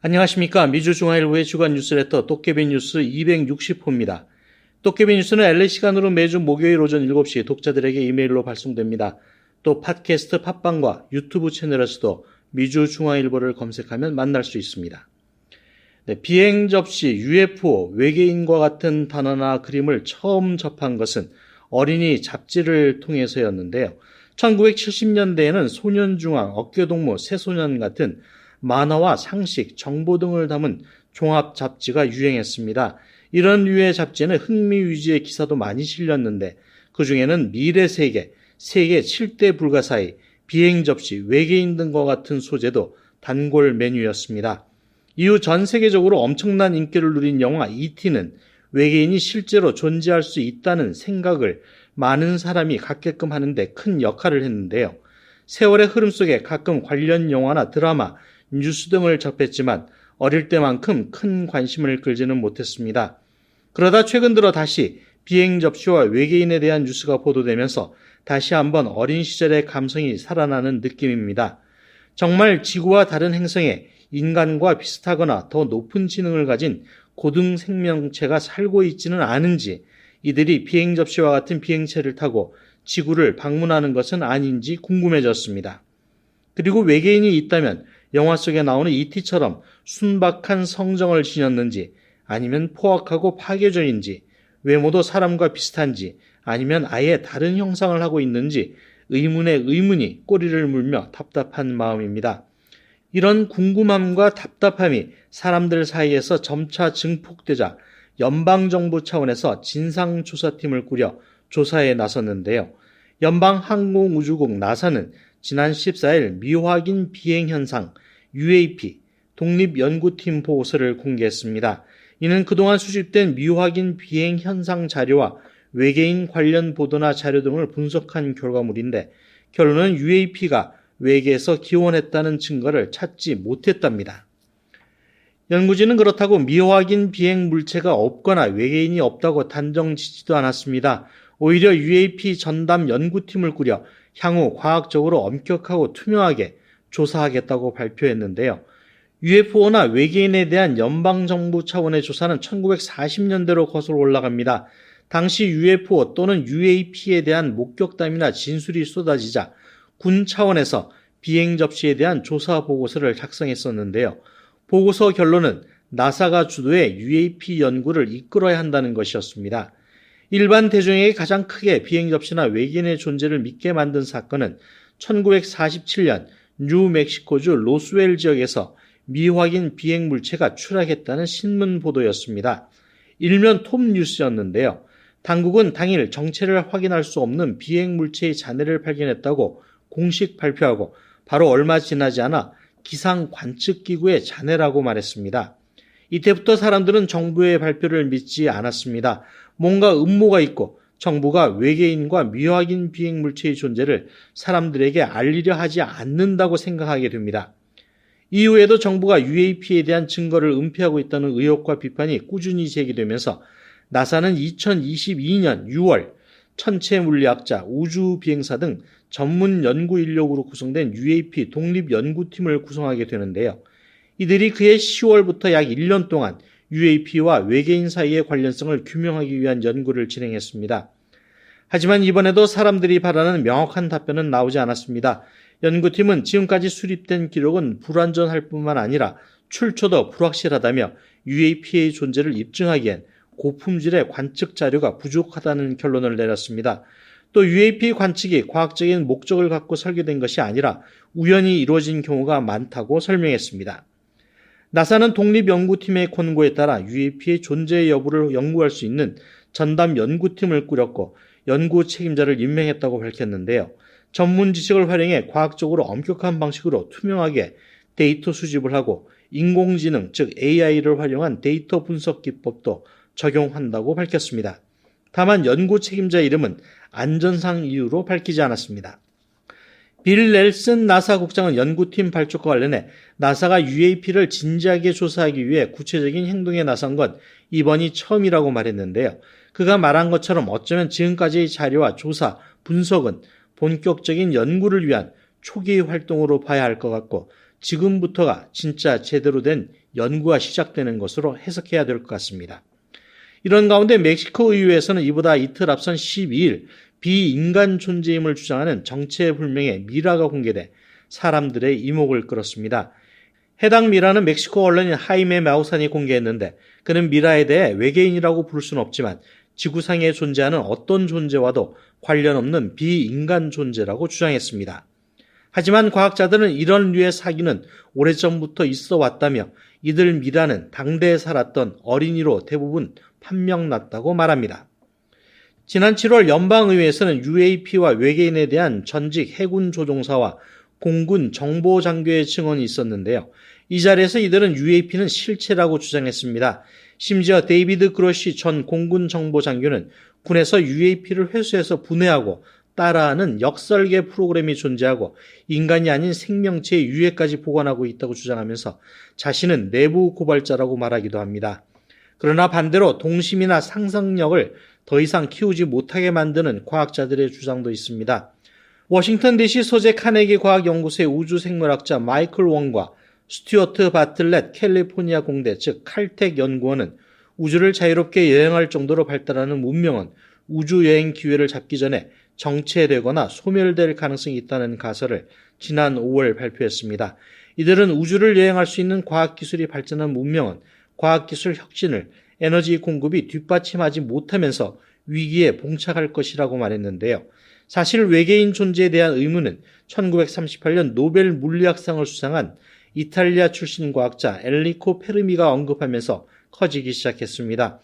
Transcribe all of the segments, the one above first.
안녕하십니까. 미주중앙일보의 주간 뉴스레터 도깨비 뉴스 260호입니다. 도깨비 뉴스는 LA 시간으로 매주 목요일 오전 7시 독자들에게 이메일로 발송됩니다. 또 팟캐스트 팟빵과 유튜브 채널에서도 미주중앙일보를 검색하면 만날 수 있습니다. 비행 접시, UFO, 외계인과 같은 단어나 그림을 처음 접한 것은 어린이 잡지를 통해서였는데요. 1970년대에는 소년중앙, 어깨동무, 새소년 같은 만화와 상식, 정보 등을 담은 종합 잡지가 유행했습니다. 이런 류의 잡지에는 흥미 위주의 기사도 많이 실렸는데 그 중에는 미래세계, 세계 7대 불가사의, 비행 접시, 외계인 등과 같은 소재도 단골 메뉴였습니다. 이후 전 세계적으로 엄청난 인기를 누린 영화 E.T.는 외계인이 실제로 존재할 수 있다는 생각을 많은 사람이 갖게끔 하는데 큰 역할을 했는데요. 세월의 흐름 속에 가끔 관련 영화나 드라마, 뉴스 등을 접했지만 어릴 때만큼 큰 관심을 끌지는 못했습니다. 그러다 최근 들어 다시 비행 접시와 외계인에 대한 뉴스가 보도되면서 다시 한번 어린 시절의 감성이 살아나는 느낌입니다. 정말 지구와 다른 행성에 인간과 비슷하거나 더 높은 지능을 가진 고등 생명체가 살고 있지는 않은지, 이들이 비행 접시와 같은 비행체를 타고 지구를 방문하는 것은 아닌지 궁금해졌습니다. 그리고 외계인이 있다면 영화 속에 나오는 E.T.처럼 순박한 성정을 지녔는지, 아니면 포악하고 파괴적인지, 외모도 사람과 비슷한지, 아니면 아예 다른 형상을 하고 있는지 의문에 의문이 꼬리를 물며 답답한 마음입니다. 이런 궁금함과 답답함이 사람들 사이에서 점차 증폭되자 연방정부 차원에서 진상조사팀을 꾸려 조사에 나섰는데요. 연방항공우주국 나사는 지난 14일 미확인 비행 현상 UAP 독립연구팀 보고서를 공개했습니다. 이는 그동안 수집된 미확인 비행 현상 자료와 외계인 관련 보도나 자료 등을 분석한 결과물인데 결론은 UAP가 외계에서 기원했다는 증거를 찾지 못했답니다. 연구진은 그렇다고 미확인 비행 물체가 없거나 외계인이 없다고 단정짓지도 않았습니다. 오히려 UAP 전담 연구팀을 꾸려 향후 과학적으로 엄격하고 투명하게 조사하겠다고 발표했는데요. UFO나 외계인에 대한 연방정부 차원의 조사는 1940년대로 거슬러 올라갑니다. 당시 UFO 또는 UAP에 대한 목격담이나 진술이 쏟아지자 군 차원에서 비행 접시에 대한 조사 보고서를 작성했었는데요. 보고서 결론은 나사가 주도해 UAP 연구를 이끌어야 한다는 것이었습니다. 일반 대중에게 가장 크게 비행 접시나 외계인의 존재를 믿게 만든 사건은 1947년 뉴멕시코주 로스웰 지역에서 미확인 비행 물체가 추락했다는 신문 보도였습니다. 일면 톱 뉴스였는데요. 당국은 당일 정체를 확인할 수 없는 비행 물체의 잔해를 발견했다고 공식 발표하고 바로 얼마 지나지 않아 기상 관측기구의 잔해라고 말했습니다. 이때부터 사람들은 정부의 발표를 믿지 않았습니다. 뭔가 음모가 있고 정부가 외계인과 미확인 비행 물체의 존재를 사람들에게 알리려 하지 않는다고 생각하게 됩니다. 이후에도 정부가 UAP에 대한 증거를 은폐하고 있다는 의혹과 비판이 꾸준히 제기되면서 나사는 2022년 6월 천체물리학자, 우주비행사 등 전문 연구 인력으로 구성된 UAP 독립연구팀을 구성하게 되는데요. 이들이 그해 10월부터 약 1년 동안 UAP와 외계인 사이의 관련성을 규명하기 위한 연구를 진행했습니다. 하지만 이번에도 사람들이 바라는 명확한 답변은 나오지 않았습니다. 연구팀은 지금까지 수립된 기록은 불완전할 뿐만 아니라 출처도 불확실하다며 UAP의 존재를 입증하기엔 고품질의 관측 자료가 부족하다는 결론을 내렸습니다. 또 UAP 관측이 과학적인 목적을 갖고 설계된 것이 아니라 우연히 이루어진 경우가 많다고 설명했습니다. 나사는 독립연구팀의 권고에 따라 UAP의 존재 여부를 연구할 수 있는 전담 연구팀을 꾸렸고 연구 책임자를 임명했다고 밝혔는데요. 전문 지식을 활용해 과학적으로 엄격한 방식으로 투명하게 데이터 수집을 하고 인공지능, 즉 AI를 활용한 데이터 분석 기법도 적용한다고 밝혔습니다. 다만 연구 책임자 이름은 안전상 이유로 밝히지 않았습니다. 빌 넬슨 나사 국장은 연구팀 발족과 관련해 나사가 UAP를 진지하게 조사하기 위해 구체적인 행동에 나선 건 이번이 처음이라고 말했는데요. 그가 말한 것처럼 어쩌면 지금까지의 자료와 조사, 분석은 본격적인 연구를 위한 초기 활동으로 봐야 할 것 같고 지금부터가 진짜 제대로 된 연구가 시작되는 것으로 해석해야 될 것 같습니다. 이런 가운데 멕시코 의회에서는 이보다 이틀 앞선 12일 비인간 존재임을 주장하는 정체불명의 미라가 공개돼 사람들의 이목을 끌었습니다. 해당 미라는 멕시코 언론인 하이메 마우산이 공개했는데 그는 미라에 대해 외계인이라고 부를 수는 없지만 지구상에 존재하는 어떤 존재와도 관련 없는 비인간 존재라고 주장했습니다. 하지만 과학자들은 이런 류의 사기는 오래전부터 있어 왔다며 이들 미라는 당대에 살았던 어린이로 대부분 판명났다고 말합니다. 지난 7월 연방의회에서는 UAP와 외계인에 대한 전직 해군 조종사와 공군 정보장교의 증언이 있었는데요. 이 자리에서 이들은 UAP는 실체라고 주장했습니다. 심지어 데이비드 그로시 전 공군 정보장교는 군에서 UAP를 회수해서 분해하고 따라하는 역설계 프로그램이 존재하고 인간이 아닌 생명체의 유해까지 보관하고 있다고 주장하면서 자신은 내부 고발자라고 말하기도 합니다. 그러나 반대로 동심이나 상상력을 더 이상 키우지 못하게 만드는 과학자들의 주장도 있습니다. 워싱턴 DC 소재 카네기 과학연구소의 우주생물학자 마이클 원과 스튜어트 바틀렛 캘리포니아 공대 즉 칼텍 연구원은 우주를 자유롭게 여행할 정도로 발달하는 문명은 우주여행 기회를 잡기 전에 정체되거나 소멸될 가능성이 있다는 가설을 지난 5월 발표했습니다. 이들은 우주를 여행할 수 있는 과학기술이 발전한 문명은 과학기술 혁신을 에너지 공급이 뒷받침하지 못하면서 위기에 봉착할 것이라고 말했는데요. 사실 외계인 존재에 대한 의문은 1938년 노벨 물리학상을 수상한 이탈리아 출신 과학자 엔리코 페르미가 언급하면서 커지기 시작했습니다.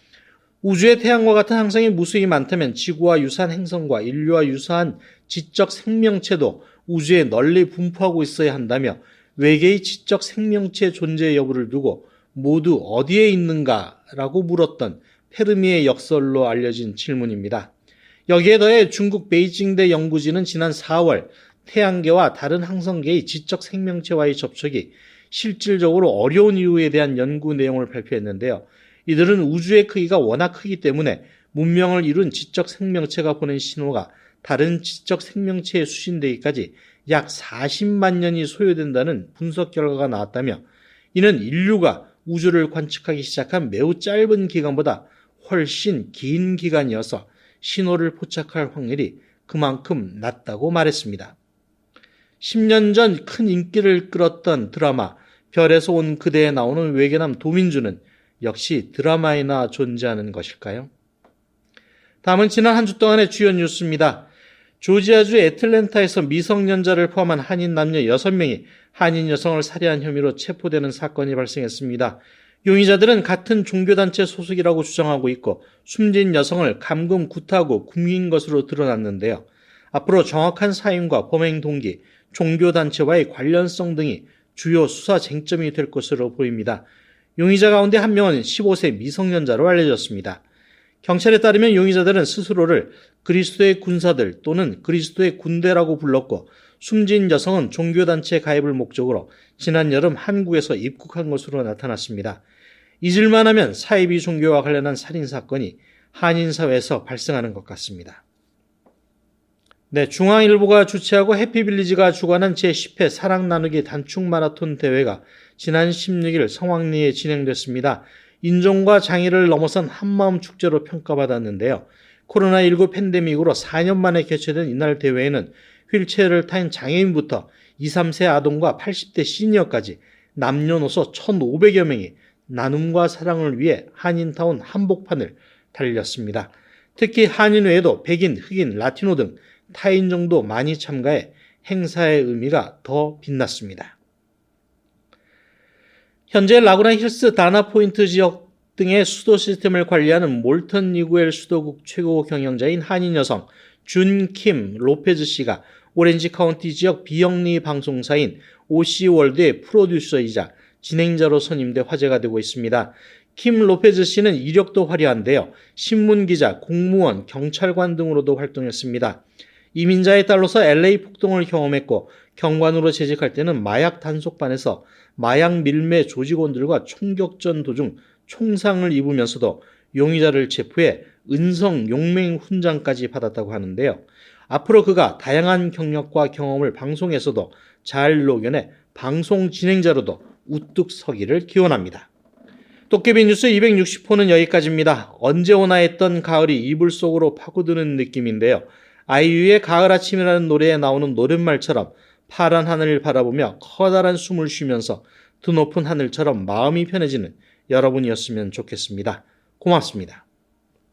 우주에 태양과 같은 항성이 무수히 많다면 지구와 유사한 행성과 인류와 유사한 지적 생명체도 우주에 널리 분포하고 있어야 한다며 외계의 지적 생명체 존재 여부를 두고 모두 어디에 있는가라고 물었던 페르미의 역설로 알려진 질문입니다. 여기에 더해 중국 베이징대 연구진은 지난 4월 태양계와 다른 항성계의 지적 생명체와의 접촉이 실질적으로 어려운 이유에 대한 연구 내용을 발표했는데요. 이들은 우주의 크기가 워낙 크기 때문에 문명을 이룬 지적 생명체가 보낸 신호가 다른 지적 생명체에 수신되기까지 약 40만 년이 소요된다는 분석 결과가 나왔다며 이는 인류가 우주를 관측하기 시작한 매우 짧은 기간보다 훨씬 긴 기간이어서 신호를 포착할 확률이 그만큼 낮다고 말했습니다. 10년 전 큰 인기를 끌었던 드라마 별에서 온 그대에 나오는 외계남 도민주는 역시 드라마에나 존재하는 것일까요? 다음은 지난 한 주 동안의 주요 뉴스입니다. 조지아주 애틀랜타에서 미성년자를 포함한 한인 남녀 6명이 한인 여성을 살해한 혐의로 체포되는 사건이 발생했습니다. 용의자들은 같은 종교단체 소속이라고 주장하고 있고 숨진 여성을 감금 구타하고 굶긴 것으로 드러났는데요. 앞으로 정확한 사인과 범행 동기, 종교단체와의 관련성 등이 주요 수사 쟁점이 될 것으로 보입니다. 용의자 가운데 한 명은 15세 미성년자로 알려졌습니다. 경찰에 따르면 용의자들은 스스로를 그리스도의 군사들 또는 그리스도의 군대라고 불렀고 숨진 여성은 종교단체 가입을 목적으로 지난 여름 한국에서 입국한 것으로 나타났습니다. 잊을만 하면 사이비 종교와 관련한 살인사건이 한인사회에서 발생하는 것 같습니다. 네, 중앙일보가 주최하고 해피빌리지가 주관한 제10회 사랑 나누기 단축 마라톤 대회가 지난 16일 성황리에 진행됐습니다. 인종과 장애를 넘어선 한마음 축제로 평가받았는데요. 코로나19 팬데믹으로 4년 만에 개최된 이날 대회에는 휠체어를 탄 장애인부터 2, 3세 아동과 80대 시니어까지 남녀노소 1,500여 명이 나눔과 사랑을 위해 한인타운 한복판을 달렸습니다. 특히 한인 외에도 백인, 흑인, 라티노 등 타인종도 많이 참가해 행사의 의미가 더 빛났습니다. 현재 라구나 힐스 다나포인트 지역 등의 수도 시스템을 관리하는 몰턴 리구엘 수도국 최고 경영자인 한인 여성 준킴 로페즈 씨가 오렌지 카운티 지역 비영리 방송사인 OC월드의 프로듀서이자 진행자로 선임돼 화제가 되고 있습니다. 킴 로페즈 씨는 이력도 화려한데요. 신문기자, 공무원, 경찰관 등으로도 활동했습니다. 이민자의 딸로서 LA 폭동을 경험했고 경관으로 재직할 때는 마약 단속반에서 마약 밀매 조직원들과 총격전 도중 총상을 입으면서도 용의자를 체포해 은성 용맹 훈장까지 받았다고 하는데요. 앞으로 그가 다양한 경력과 경험을 방송에서도 잘 녹여내 방송 진행자로도 우뚝 서기를 기원합니다. 도깨비 뉴스 260호는 여기까지입니다. 언제 오나 했던 가을이 이불 속으로 파고드는 느낌인데요. 아이유의 가을 아침이라는 노래에 나오는 노랫말처럼 파란 하늘을 바라보며 커다란 숨을 쉬면서 드높은 하늘처럼 마음이 편해지는 여러분이었으면 좋겠습니다. 고맙습니다.